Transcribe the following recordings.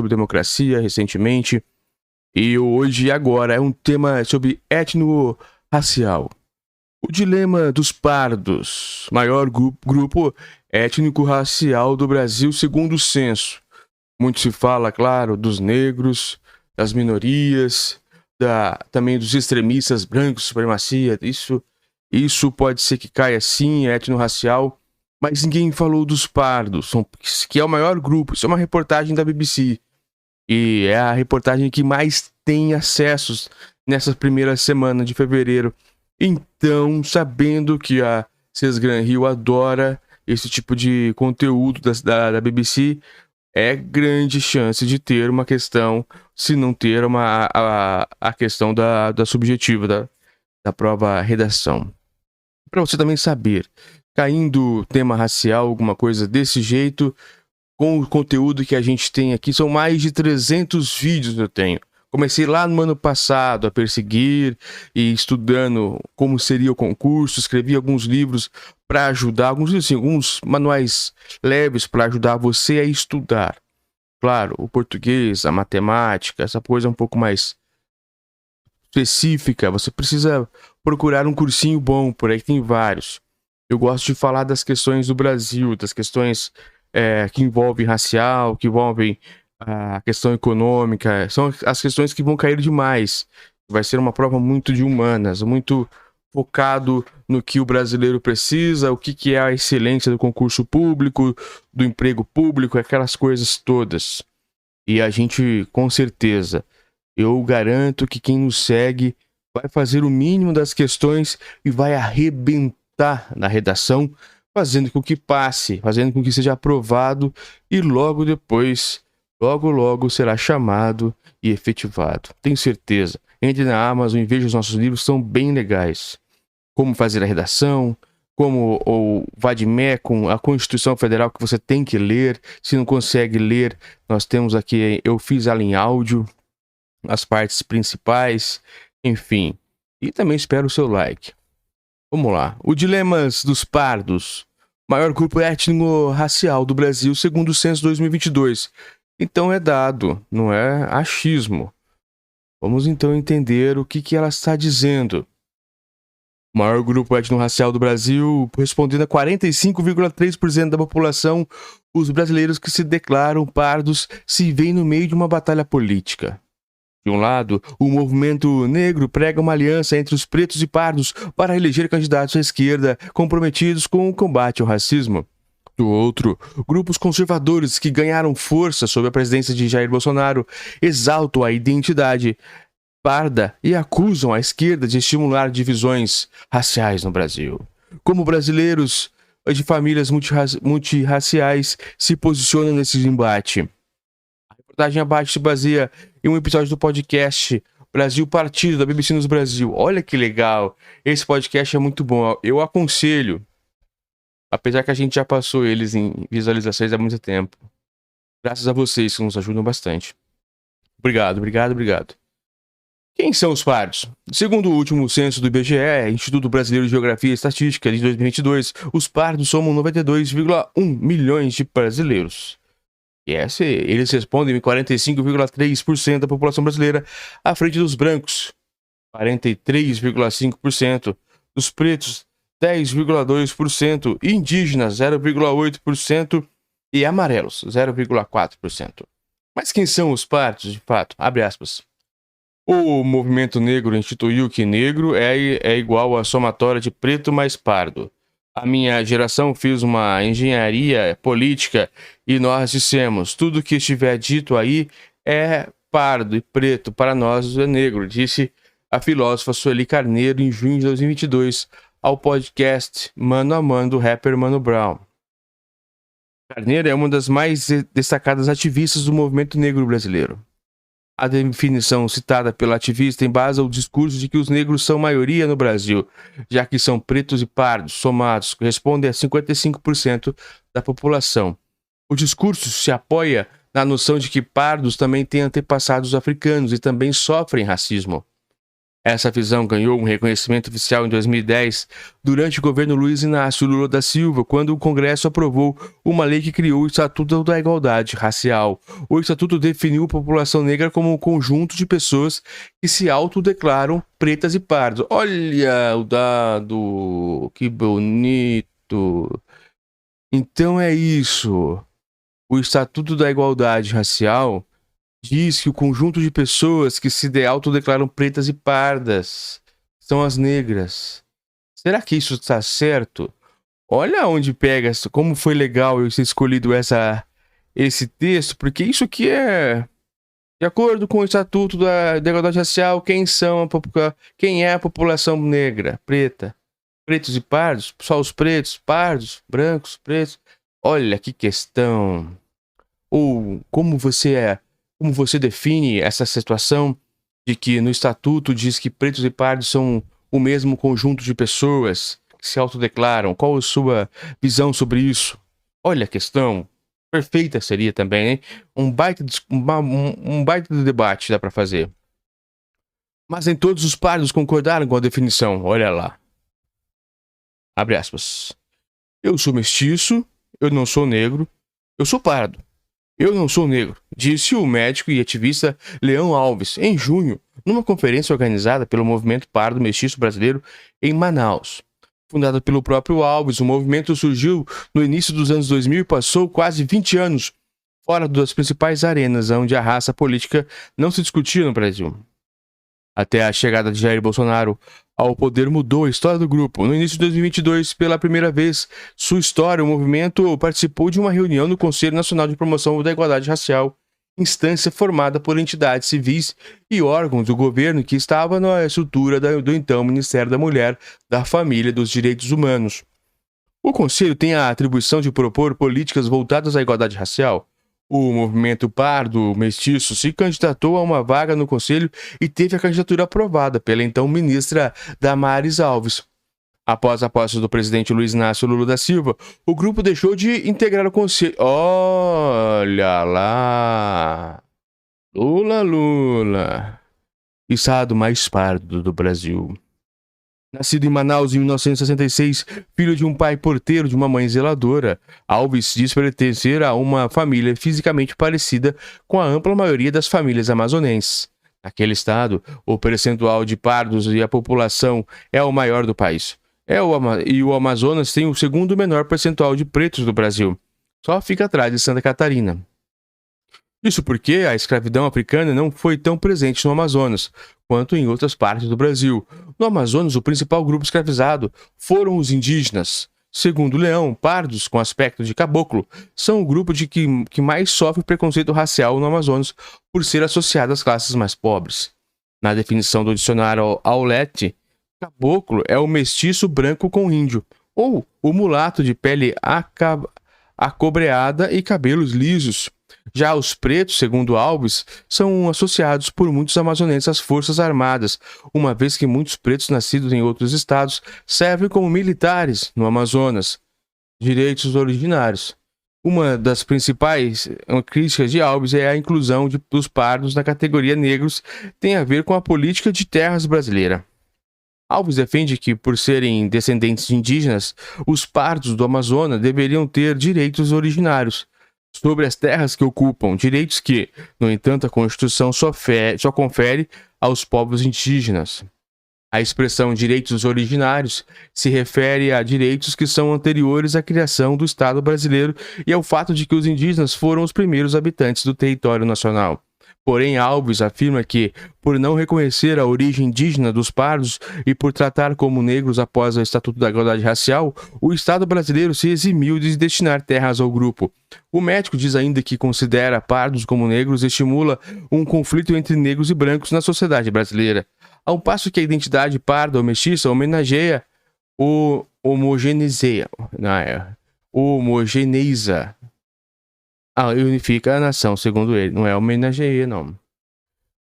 sobre democracia recentemente. E hoje e agora é um tema sobre étnico-racial. O dilema dos pardos, maior grupo étnico-racial do Brasil segundo o censo. Muito se fala, claro, dos negros, das minorias, também dos extremistas brancos, supremacia. Isso pode ser que caia sim, étnico-racial, mas ninguém falou dos pardos, que é o maior grupo. Isso é uma reportagem da BBC. E é a reportagem que mais tem acessos nessa primeira semana de fevereiro. Então, sabendo que a Sesgran Rio adora esse tipo de conteúdo da BBC, é grande chance de ter uma questão, se não ter a questão da subjetiva, da prova redação. Para você também saber, caindo tema racial, alguma coisa desse jeito, com o conteúdo que a gente tem aqui, são mais de 300 vídeos eu tenho. Comecei lá no ano passado a perseguir e estudando como seria o concurso, escrevi alguns livros para ajudar, alguns manuais leves para ajudar você a estudar. Claro, o português, a matemática, essa coisa um pouco mais específica, você precisa procurar um cursinho bom, por aí tem vários. Eu gosto de falar das questões do Brasil, das questões que envolvem racial, que envolvem a questão econômica, são as questões que vão cair demais. Vai ser uma prova muito de humanas, muito focado no que o brasileiro precisa, o que é a excelência do concurso público, do emprego público, aquelas coisas todas. E a gente, com certeza, eu garanto que quem nos segue vai fazer o mínimo das questões e vai arrebentar na redação, fazendo com que passe, fazendo com que seja aprovado e logo depois, logo será chamado e efetivado. Tenho certeza. Entre na Amazon e veja os nossos livros, são bem legais. Como fazer a redação, como o Vadmecum, a Constituição Federal que você tem que ler. Se não consegue ler, nós temos aqui, eu fiz ela em áudio, as partes principais, enfim. E também espero o seu like. Vamos lá. O Dilemas dos Pardos, maior grupo étnico-racial do Brasil, segundo o censo 2022. Então é dado, não é achismo. Vamos então entender o que ela está dizendo. O maior grupo étnico-racial do Brasil, respondendo a 45,3% da população, os brasileiros que se declaram pardos se veem no meio de uma batalha política. De um lado, o movimento negro prega uma aliança entre os pretos e pardos para eleger candidatos à esquerda comprometidos com o combate ao racismo. Do outro, grupos conservadores que ganharam força sob a presidência de Jair Bolsonaro exaltam a identidade parda e acusam a esquerda de estimular divisões raciais no Brasil. Como brasileiros de famílias multirraciais se posicionam nesse embate? A reportagem abaixo se baseia em um episódio do podcast Brasil Partido, da BBC News Brasil. Olha que legal, esse podcast é muito bom, eu aconselho, apesar que a gente já passou eles em visualizações há muito tempo. Graças a vocês que nos ajudam bastante. Obrigado. Quem são os pardos? Segundo o último censo do IBGE, Instituto Brasileiro de Geografia e Estatística, de 2022, os pardos somam 92,1 milhões de brasileiros. E eles respondem 45,3% da população brasileira, à frente dos brancos, 43,5%, dos pretos, 10,2%, indígenas, 0,8% e amarelos, 0,4%. Mas quem são os pardos, de fato? Abre aspas. O movimento negro instituiu que negro é igual a somatória de preto mais pardo. A minha geração fez uma engenharia política e nós dissemos, tudo que estiver dito aí é pardo e preto, para nós é negro, disse a filósofa Sueli Carneiro em junho de 2022 ao podcast Mano a Mano do rapper Mano Brown. Carneiro é uma das mais destacadas ativistas do movimento negro brasileiro. A definição citada pela ativista embasa o discurso de que os negros são maioria no Brasil, já que são pretos e pardos somados, que respondem a 55% da população. O discurso se apoia na noção de que pardos também têm antepassados africanos e também sofrem racismo. Essa visão ganhou um reconhecimento oficial em 2010, durante o governo Luiz Inácio Lula da Silva, quando o Congresso aprovou uma lei que criou o Estatuto da Igualdade Racial. O Estatuto definiu a população negra como um conjunto de pessoas que se autodeclaram pretas e pardas. Olha o dado, que bonito. Então é isso. O Estatuto da Igualdade Racial diz que o conjunto de pessoas que se autodeclaram pretas e pardas são as negras. Será que isso está certo? Olha onde pega, como foi legal eu ter escolhido esse texto, porque isso aqui é de acordo com o Estatuto da Igualdade Racial, quem é a população negra, preta, pretos e pardos, só os pretos, pardos, brancos, pretos. Olha que questão. Ou como você define essa situação de que no Estatuto diz que pretos e pardos são o mesmo conjunto de pessoas que se autodeclaram? Qual a sua visão sobre isso? Olha a questão. Perfeita seria também, hein? Um baita de debate dá para fazer. Mas nem todos os pardos concordaram com a definição. Olha lá. Abre aspas. Eu sou mestiço, eu não sou negro, eu sou pardo. Eu não sou negro, disse o médico e ativista Leão Alves, em junho, numa conferência organizada pelo Movimento Pardo Mestiço Brasileiro em Manaus. Fundado pelo próprio Alves, o movimento surgiu no início dos anos 2000 e passou quase 20 anos fora das principais arenas onde a raça política não se discutia no Brasil. Até a chegada de Jair Bolsonaro ao poder mudou a história do grupo. No início de 2022, pela primeira vez sua história, o movimento participou de uma reunião no Conselho Nacional de Promoção da Igualdade Racial, instância formada por entidades civis e órgãos do governo que estava na estrutura do então Ministério da Mulher, da Família e dos Direitos Humanos. O Conselho tem a atribuição de propor políticas voltadas à igualdade racial. O movimento pardo mestiço se candidatou a uma vaga no Conselho e teve a candidatura aprovada pela então ministra Damares Alves. Após a posse do presidente Luiz Inácio Lula da Silva, o grupo deixou de integrar o Conselho. Olha lá! Lula! Estado mais pardo do Brasil. Nascido em Manaus em 1966, filho de um pai porteiro e de uma mãe zeladora, Alves diz pertencer a uma família fisicamente parecida com a ampla maioria das famílias amazonenses. Naquele estado, o percentual de pardos e a população é o maior do país. E o Amazonas tem o segundo menor percentual de pretos do Brasil. Só fica atrás de Santa Catarina. Isso porque a escravidão africana não foi tão presente no Amazonas quanto em outras partes do Brasil. No Amazonas, o principal grupo escravizado foram os indígenas. Segundo Leão, pardos com aspecto de caboclo são o grupo que mais sofre preconceito racial no Amazonas por ser associado às classes mais pobres. Na definição do dicionário Aulete, caboclo é o mestiço branco com índio, ou o mulato de pele acobreada e cabelos lisos. Já os pretos, segundo Alves, são associados por muitos amazonenses às Forças Armadas, uma vez que muitos pretos nascidos em outros estados servem como militares no Amazonas. Direitos originários. Uma das principais críticas de Alves é a inclusão dos pardos na categoria negros, tem a ver com a política de terras brasileira. Alves defende que, por serem descendentes de indígenas, os pardos do Amazonas deveriam ter direitos originários sobre as terras que ocupam, direitos que, no entanto, a Constituição só confere aos povos indígenas. A expressão direitos originários se refere a direitos que são anteriores à criação do Estado brasileiro e ao fato de que os indígenas foram os primeiros habitantes do território nacional. Porém, Alves afirma que, por não reconhecer a origem indígena dos pardos e por tratar como negros após o Estatuto da Igualdade Racial, o Estado brasileiro se eximiu de destinar terras ao grupo. O médico diz ainda que considera pardos como negros e estimula um conflito entre negros e brancos na sociedade brasileira, ao passo que a identidade parda ou mestiça homenageiza unifica a nação, segundo ele. Não é homenageia, não.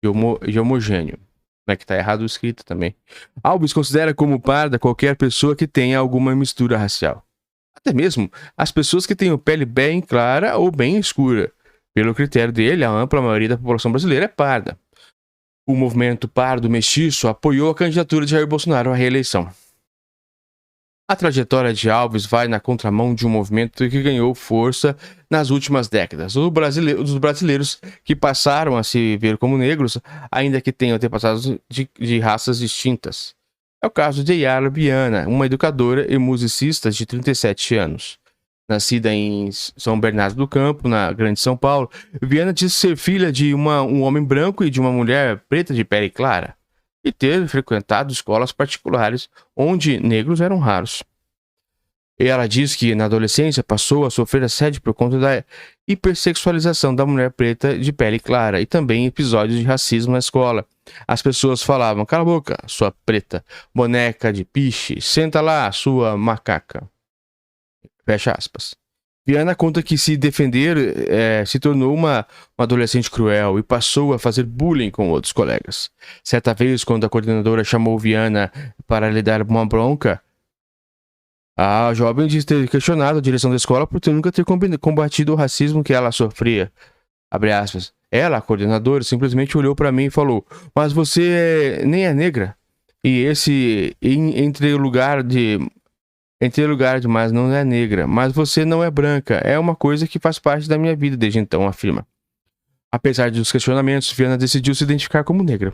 De homogêneo. Não é que tá errado escrito também. Alves considera como parda qualquer pessoa que tenha alguma mistura racial. Até mesmo as pessoas que tenham pele bem clara ou bem escura. Pelo critério dele, a ampla maioria da população brasileira é parda. O movimento Pardo Mestiço apoiou a candidatura de Jair Bolsonaro à reeleição. A trajetória de Alves vai na contramão de um movimento que ganhou força nas últimas décadas. Os brasileiros que passaram a se ver como negros, ainda que tenham antepassados de raças distintas. É o caso de Yara Viana, uma educadora e musicista de 37 anos. Nascida em São Bernardo do Campo, na Grande São Paulo, Viana diz ser filha de um homem branco e de uma mulher preta de pele clara, e ter frequentado escolas particulares onde negros eram raros. E ela diz que na adolescência passou a sofrer assédio por conta da hipersexualização da mulher preta de pele clara e também episódios de racismo na escola. As pessoas falavam: cala a boca, sua preta, boneca de piche, senta lá, sua macaca. Fecha aspas. Viana conta que se defender se tornou uma adolescente cruel e passou a fazer bullying com outros colegas. Certa vez, quando a coordenadora chamou Viana para lhe dar uma bronca, a jovem diz ter questionado a direção da escola por nunca ter combatido o racismo que ela sofria. Abre aspas. Ela, a coordenadora, simplesmente olhou para mim e falou: mas você nem é negra. E esse entre lugar demais não é negra, mas você não é branca. É uma coisa que faz parte da minha vida desde então, afirma. Apesar dos questionamentos, Viana decidiu se identificar como negra.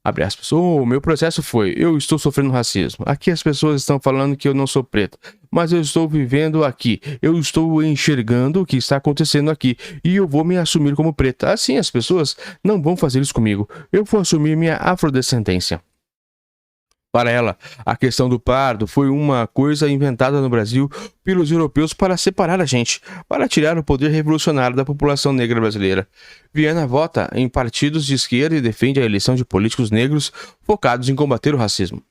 Abre aspas. O meu processo foi: eu estou sofrendo racismo. Aqui as pessoas estão falando que eu não sou preta, mas eu estou vivendo aqui. Eu estou enxergando o que está acontecendo aqui e eu vou me assumir como preta. Assim as pessoas não vão fazer isso comigo. Eu vou assumir minha afrodescendência. Para ela, a questão do pardo foi uma coisa inventada no Brasil pelos europeus para separar a gente, para tirar o poder revolucionário da população negra brasileira. Viana vota em partidos de esquerda e defende a eleição de políticos negros focados em combater o racismo.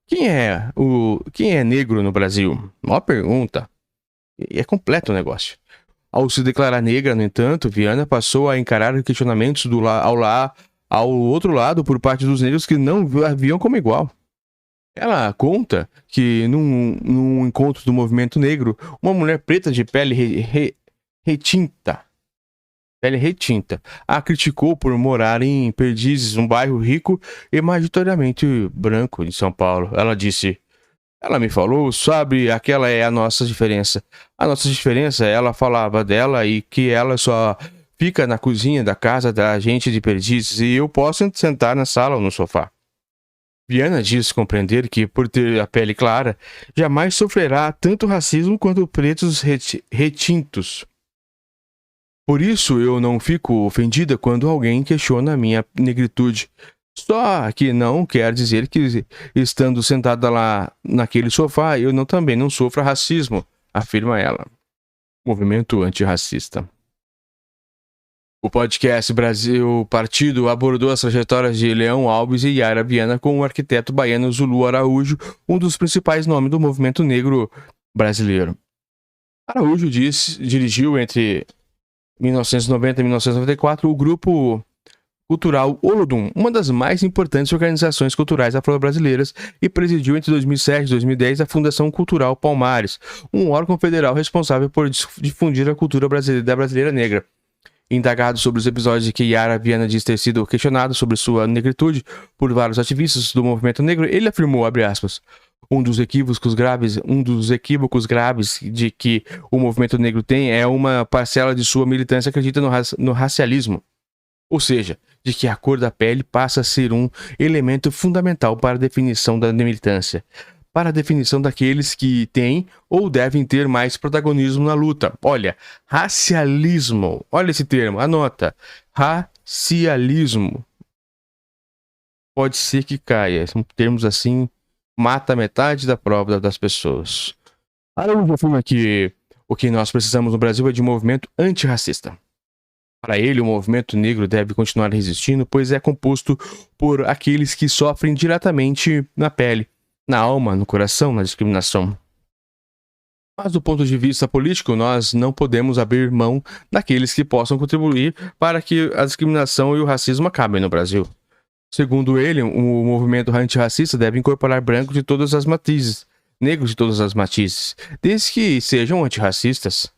Quem é negro no Brasil? Uma pergunta. E é completo o negócio. Ao se declarar negra, no entanto, Viana passou a encarar questionamentos ao outro lado por parte dos negros que não a viam como igual. Ela conta que num encontro do movimento negro, uma mulher preta de pele retinta a criticou por morar em Perdizes, um bairro rico e majoritariamente branco de São Paulo. Ela me falou, sabe, aquela é a nossa diferença. A nossa diferença, ela falava dela e que ela só fica na cozinha da casa da gente de Perdizes e eu posso sentar na sala ou no sofá. Viana diz compreender que, por ter a pele clara, jamais sofrerá tanto racismo quanto pretos retintos. Por isso, eu não fico ofendida quando alguém questiona a minha negritude. Só que não quer dizer que, estando sentada lá naquele sofá, eu também não sofro racismo, afirma ela. Movimento antirracista. O podcast Brasil Partido abordou as trajetórias de Leão Alves e Yara Viana com o arquiteto baiano Zulu Araújo, um dos principais nomes do movimento negro brasileiro. Araújo dirigiu entre 1990 e 1994 o grupo cultural Olodum, uma das mais importantes organizações culturais afro-brasileiras, e presidiu entre 2007 e 2010 a Fundação Cultural Palmares, um órgão federal responsável por difundir a cultura brasileira negra. Indagado sobre os episódios de que Yara Viana diz ter sido questionado sobre sua negritude por vários ativistas do movimento negro, ele afirmou, abre aspas, um dos equívocos graves de que o movimento negro tem é uma parcela de sua militância acredita no racialismo. Ou seja, de que a cor da pele passa a ser um elemento fundamental para a definição da militância, para a definição daqueles que têm ou devem ter mais protagonismo na luta. Olha, racialismo. Olha esse termo, anota. Racialismo. Pode ser que caia. São termos assim, mata metade da prova das pessoas. Araújo afirma que o que nós precisamos no Brasil é de um movimento antirracista. Para ele, o movimento negro deve continuar resistindo, pois é composto por aqueles que sofrem diretamente na pele, na alma, no coração, na discriminação. Mas do ponto de vista político, nós não podemos abrir mão daqueles que possam contribuir para que a discriminação e o racismo acabem no Brasil. Segundo ele, o movimento antirracista deve incorporar brancos de todas as matizes, negros de todas as matizes, desde que sejam antirracistas.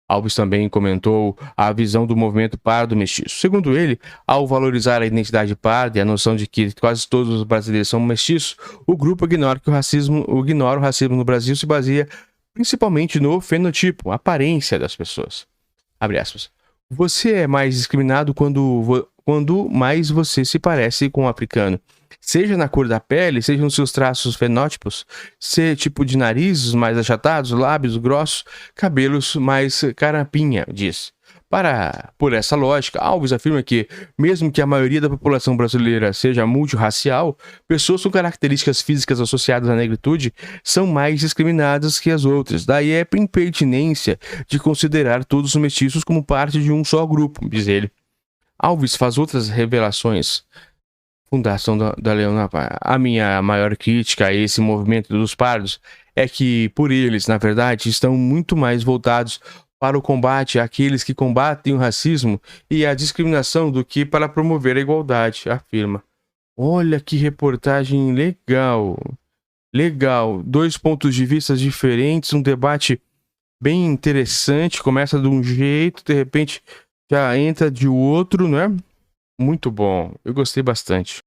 Alves também comentou a visão do movimento pardo-mestiço. Segundo ele, ao valorizar a identidade parda e a noção de que quase todos os brasileiros são mestiços, o grupo ignora o racismo no Brasil se baseia principalmente no fenotipo, a aparência das pessoas. Abre aspas. Você é mais discriminado quando mais você se parece com um africano. Seja na cor da pele, seja nos seus traços fenótipos, ser tipo de narizes mais achatados, lábios grossos, cabelos mais carapinha, diz. Por essa lógica, Alves afirma que, mesmo que a maioria da população brasileira seja multirracial, pessoas com características físicas associadas à negritude são mais discriminadas que as outras. Daí a impertinência de considerar todos os mestiços como parte de um só grupo, diz ele. Alves faz outras revelações. Fundação da Leona. A minha maior crítica a esse movimento dos pardos é que, por eles, na verdade, estão muito mais voltados para o combate àqueles que combatem o racismo e a discriminação do que para promover a igualdade, afirma. Olha que reportagem legal. Legal. 2 pontos de vista diferentes, um debate bem interessante. Começa de um jeito, de repente já entra de outro, né? Muito bom. Eu gostei bastante.